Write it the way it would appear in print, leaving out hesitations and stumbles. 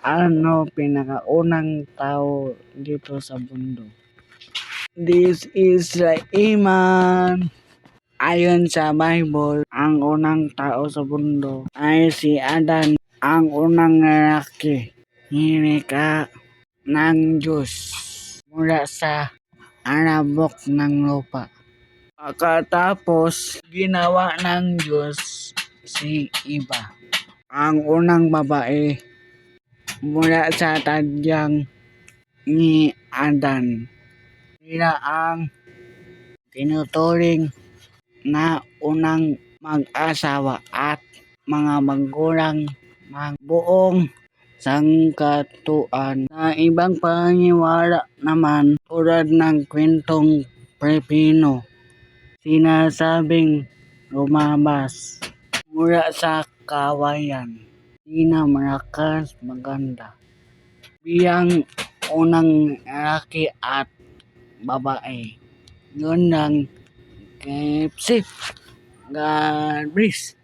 Ano pinakaunang tao dito sa mundo? This is Iman. Ayon sa Bible, ang unang tao sa mundo ay si Adan, ang unang lalaki. Hinika ng Diyos mula sa alabok ng lupa. Pagkatapos, ginawa ng Diyos si Eva, ang unang babae mula sa tadyang ni Adan. Sila ang tinuturing na unang mag-asawa at mga magulang ng buong sangkatuan. Sa ibang paniniwala naman, tulad ng kwentong Pilipino, sinasabing lumabas mula sa kawayan, sina malakas maganda biyang unang lalaki at babae. Yun lang. God bless.